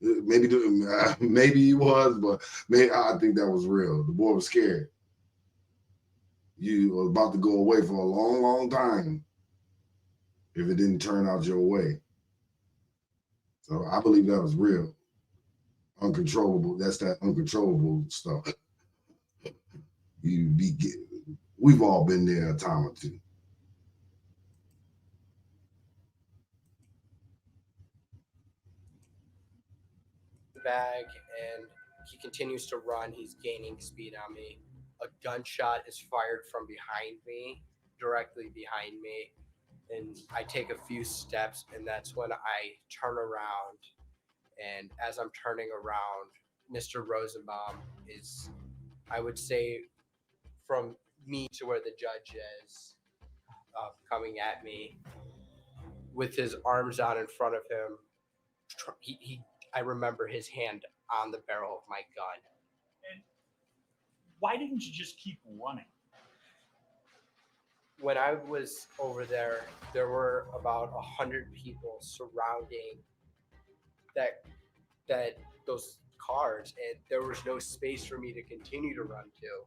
Maybe he was, but I think that was real. The boy was scared. You were about to go away for a long, long time if it didn't turn out your way. So I believe that was real. Uncontrollable. That's that uncontrollable stuff. We've all been there a time or two. Bag, and he continues to run. He's gaining speed on me. A gunshot is fired from behind me, directly behind me, and I take a few steps, and that's when I turn around. And as I'm turning around, Mr. Rosenbaum is, I would say, from me to where the judge is, coming at me with his arms out in front of him. I remember his hand on the barrel of my gun. And why didn't you just keep running? When I was over there, there were about 100 people surrounding those cars, and there was no space for me to continue to run to.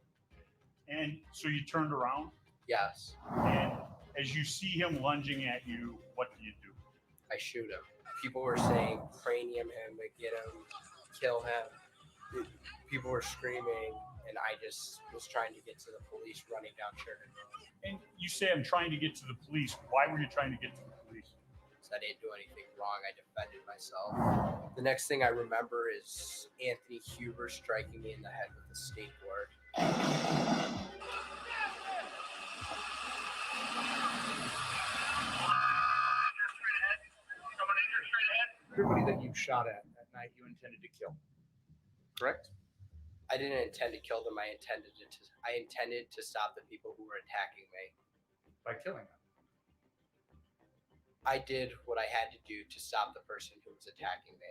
And so you turned around? Yes. And as you see him lunging at you, what do you do? I shoot him. People were saying cranium him, get him, kill him. people were screaming, and I just was trying to get to the police running down Sheridan Road. And you say I'm trying to get to the police. Why were you trying to get to the police? Because I didn't do anything wrong. I defended myself. The next thing I remember is Anthony Huber striking me in the head with a skateboard. Everybody that you shot at that night, you intended to kill, correct? I didn't intend to kill them. I intended to stop the people who were attacking me. By killing them. I did what I had to do to stop the person who was attacking me.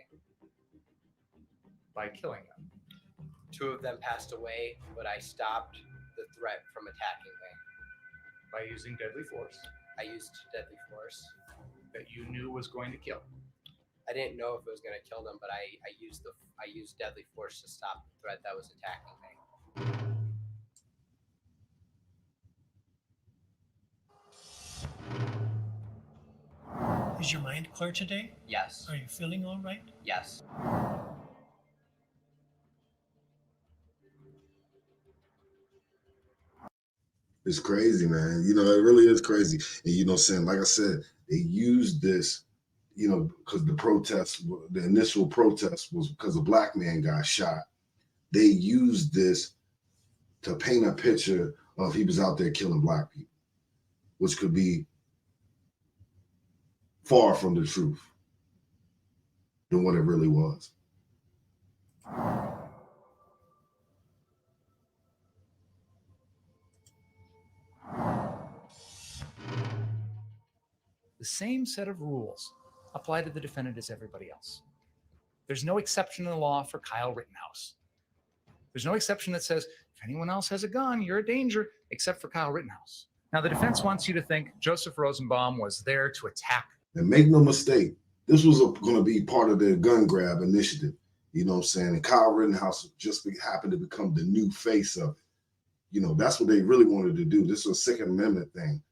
By killing them. 2 of them passed away, but I stopped the threat from attacking me. By using deadly force. I used deadly force. That you knew was going to kill. I didn't know if it was going to kill them, but I used deadly force to stop the threat that was attacking me. Is your mind clear today? Yes. Are you feeling all right? Yes. It's crazy, man. You know, it really is crazy. And you know, saying, like I said, they used this, you know, because the initial protest was because a black man got shot. They used this to paint a picture of he was out there killing black people, which could be far from the truth than what it really was. The same set of rules apply to the defendant as everybody else. There's no exception in the law for Kyle Rittenhouse. There's no exception that says, if anyone else has a gun, you're a danger, except for Kyle Rittenhouse. Now, the defense wants you to think Joseph Rosenbaum was there to attack. And make no mistake, this was going to be part of their gun grab initiative. You know what I'm saying? And Kyle Rittenhouse just happened to become the new face of it. You know, that's what they really wanted to do. This was a Second Amendment thing.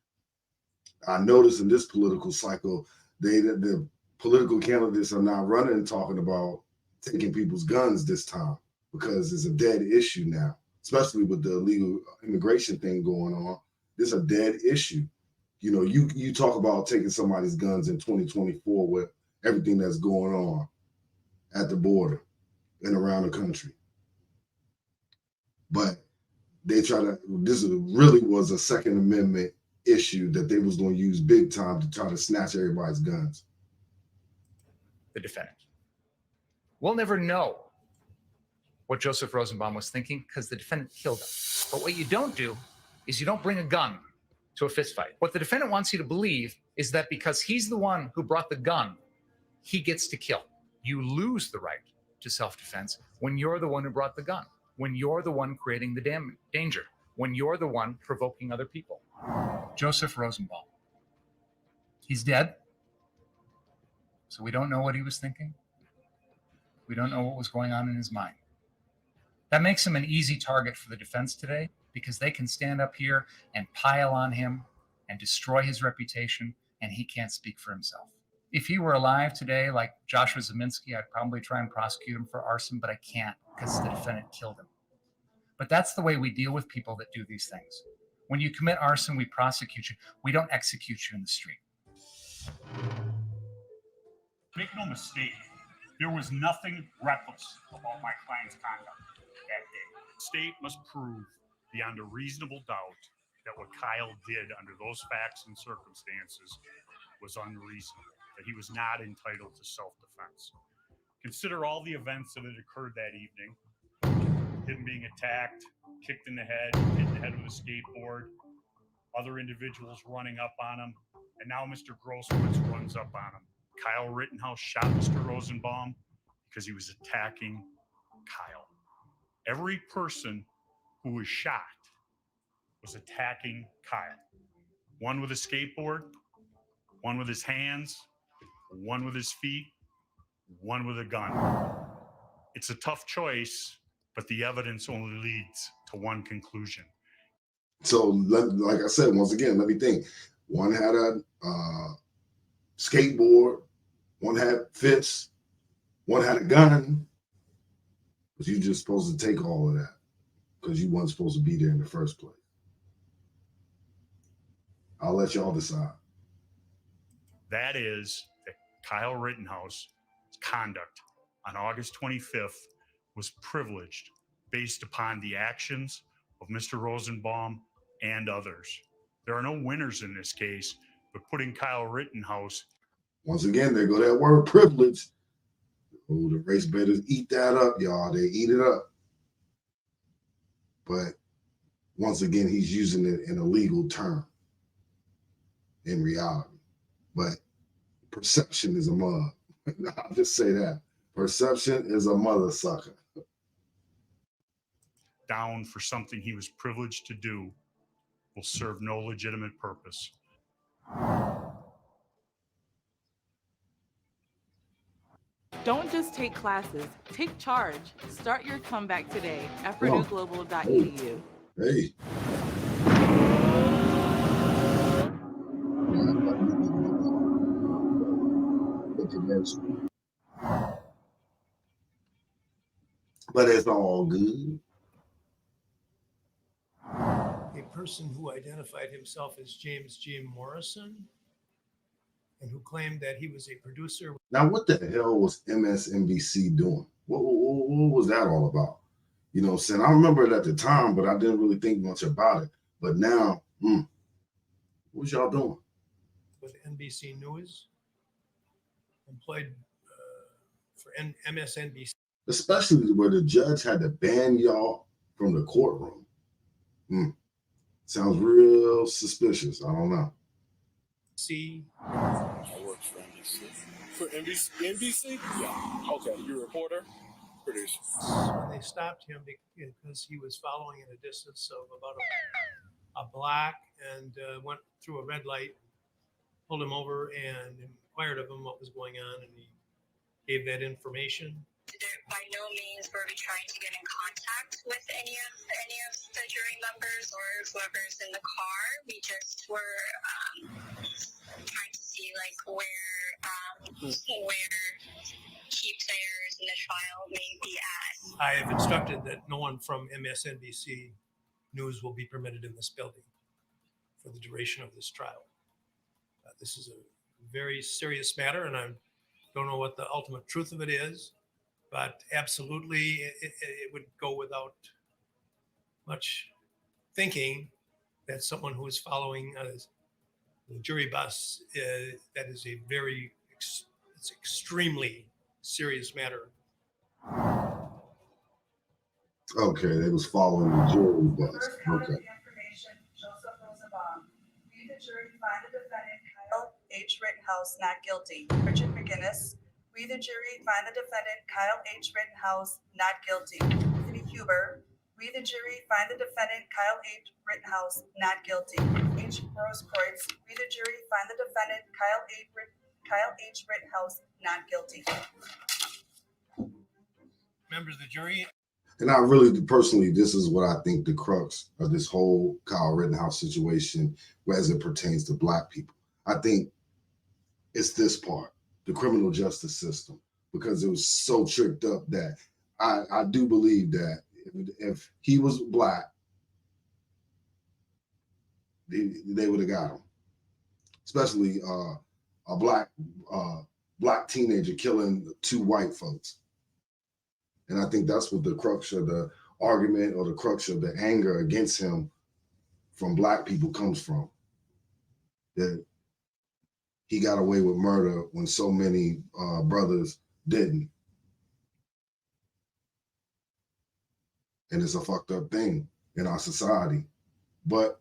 I noticed in this political cycle, the political candidates are now running and talking about taking people's guns this time because it's a dead issue now, especially with the illegal immigration thing going on. This is a dead issue. You know, you talk about taking somebody's guns in 2024 with everything that's going on at the border and around the country. But this really was a Second Amendment issue that they was going to use big time to try to snatch everybody's guns. The defendant. We'll never know what Joseph Rosenbaum was thinking because the defendant killed him. But what you don't do is you don't bring a gun to a fist fight. What the defendant wants you to believe is that because he's the one who brought the gun, he gets to kill. You lose the right to self-defense when you're the one who brought the gun, when you're the one creating the danger, when you're the one provoking other people. Joseph Rosenbaum. He's dead. So we don't know what he was thinking. We don't know what was going on in his mind. That makes him an easy target for the defense today because they can stand up here and pile on him and destroy his reputation, and he can't speak for himself. If he were alive today, like Joshua Zeminski, I'd probably try and prosecute him for arson, but I can't because the defendant killed him. But that's the way we deal with people that do these things. When you commit arson, we prosecute you. We don't execute you in the street. Make no mistake, there was nothing reckless about my client's conduct that day. The state must prove beyond a reasonable doubt that what Kyle did under those facts and circumstances was unreasonable, that he was not entitled to self-defense. Consider all the events that had occurred that evening. Him being attacked, kicked in the head, hit in the head with a skateboard, other individuals running up on him, and now Mr. Grosskreutz runs up on him. Kyle Rittenhouse shot Mr. Rosenbaum because he was attacking Kyle. Every person who was shot was attacking Kyle. One with a skateboard, one with his hands, one with his feet, one with a gun. It's a tough choice, but the evidence only leads to one conclusion. So, like I said, once again, let me think. One had a skateboard, one had fists, one had a gun. But you're just supposed to take all of that because you weren't supposed to be there in the first place. I'll let y'all decide. That is that Kyle Rittenhouse's conduct on August 25th was privileged based upon the actions of Mr. Rosenbaum and others. There are no winners in this case, but putting Kyle Rittenhouse. Once again, there go that word privilege. Oh, the race baiters eat that up, y'all. They eat it up. But once again, he's using it in a legal term in reality. But perception is a mug. I'll just say that. Perception is a mother sucker. Down for something he was privileged to do will serve no legitimate purpose. Don't just take classes, take charge. Start your comeback today at Come on. purdueglobal.edu. Hey. But it's all good. A person who identified himself as James G. Morrison and who claimed that he was a producer. Now, what the hell was MSNBC doing? What was that all about? You know what I'm saying? I remember it at the time, but I didn't really think much about it. But now, what's y'all doing? With NBC News, employed for MSNBC. Especially where the judge had to ban y'all from the courtroom. Sounds real suspicious. I don't know. See, I work for NBC. For NBC? Yeah. Okay, you're a reporter? Producer. When they stopped him because he was following at a distance of about a block and went through a red light, pulled him over and inquired of him what was going on, and he gave that information. By no means were we trying to get in contact with any of the jury members or whoever's in the car. We just were trying to see where key players in the trial may be at. I have instructed that no one from MSNBC News will be permitted in this building for the duration of this trial. This is a very serious matter, and I don't know what the ultimate truth of it is. But absolutely, it would go without much thinking that someone who is following the jury bus, that is it's extremely serious matter. Okay, they was following the jury bus. Okay. We, the jury, find the defendant Kyle H. Rittenhouse not guilty. Richard McGinnis. We, the jury, find the defendant Kyle H. Rittenhouse not guilty. Anthony Huber. We, the jury, find the defendant Kyle H. Rittenhouse not guilty. H. Grosskreutz. We, the jury, find the defendant Kyle H. Rittenhouse not guilty. Members of the jury. And I really, personally, this is what I think the crux of this whole Kyle Rittenhouse situation, as it pertains to Black people. I think it's this part. The criminal justice system, because it was so tricked up that I do believe that if he was Black, they would have got him. Especially a black teenager killing 2 white folks. And I think that's what the crux of the argument or the crux of the anger against him from Black people comes from. That he got away with murder when so many brothers didn't. And it's a fucked up thing in our society. But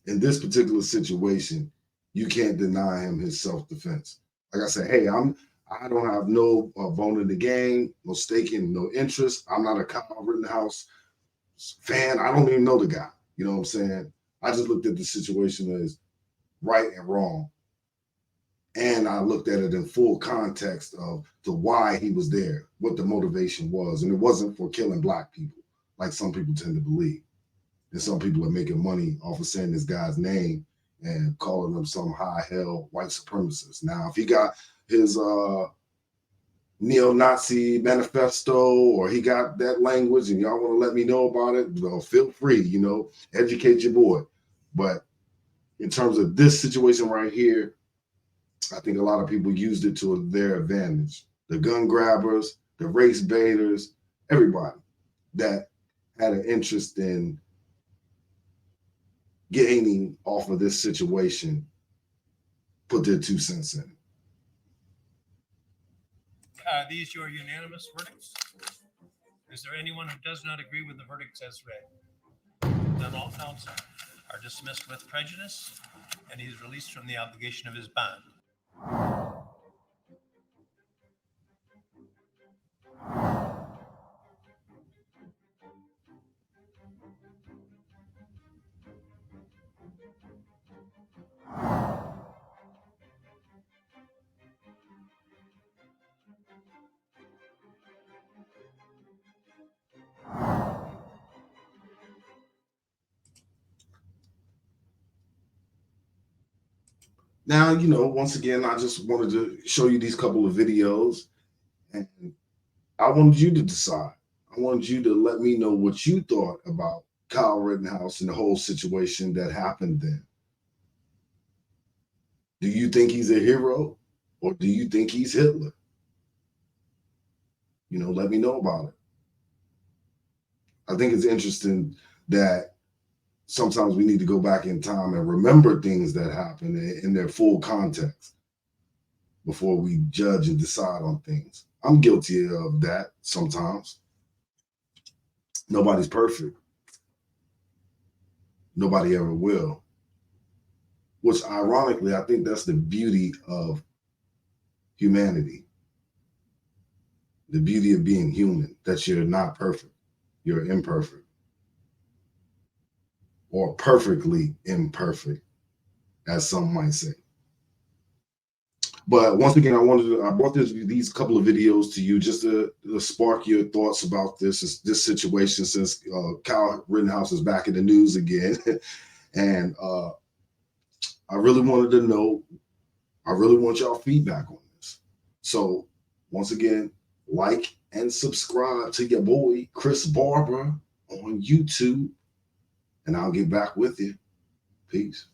in this particular situation, you can't deny him his self-defense. Like I said, hey, I don't have no bone in the game, no staking, no interest. I'm not a Kyle Rittenhouse fan. I don't even know the guy. You know what I'm saying? I just looked at the situation as right and wrong. And I looked at it in full context of the why he was there, what the motivation was. And it wasn't for killing Black people, like some people tend to believe. And some people are making money off of saying this guy's name and calling him some high hell white supremacist. Now, if he got his neo-Nazi manifesto, or he got that language and y'all want to let me know about it, well, feel free, you know, educate your boy. But in terms of this situation right here, I think a lot of people used it to their advantage. The gun grabbers, the race baiters, everybody that had an interest in gaining off of this situation put their 2 cents in. Are these your unanimous verdicts? Is there anyone who does not agree with the verdicts as read? Then all counts are dismissed with prejudice, and he is released from the obligation of his bond. Now, you know, once again, I just wanted to show you these couple of videos, and I wanted you to decide. I wanted you to let me know what you thought about Kyle Rittenhouse and the whole situation that happened then. Do you think he's a hero, or do you think he's Hitler? You know, let me know about it. I think it's interesting that sometimes we need to go back in time and remember things that happened in their full context before we judge and decide on things. I'm guilty of that sometimes. Nobody's perfect. Nobody ever will. Which ironically, I think that's the beauty of humanity. The beauty of being human, that you're not perfect. You're imperfect. Or perfectly imperfect, as some might say. But once again, I brought these couple of videos to you just to spark your thoughts about this situation, since Kyle Rittenhouse is back in the news again. And I really wanted to know, I really want y'all feedback on this. So once again, like and subscribe to your boy, Kris Barber, on YouTube. And I'll get back with you. Peace.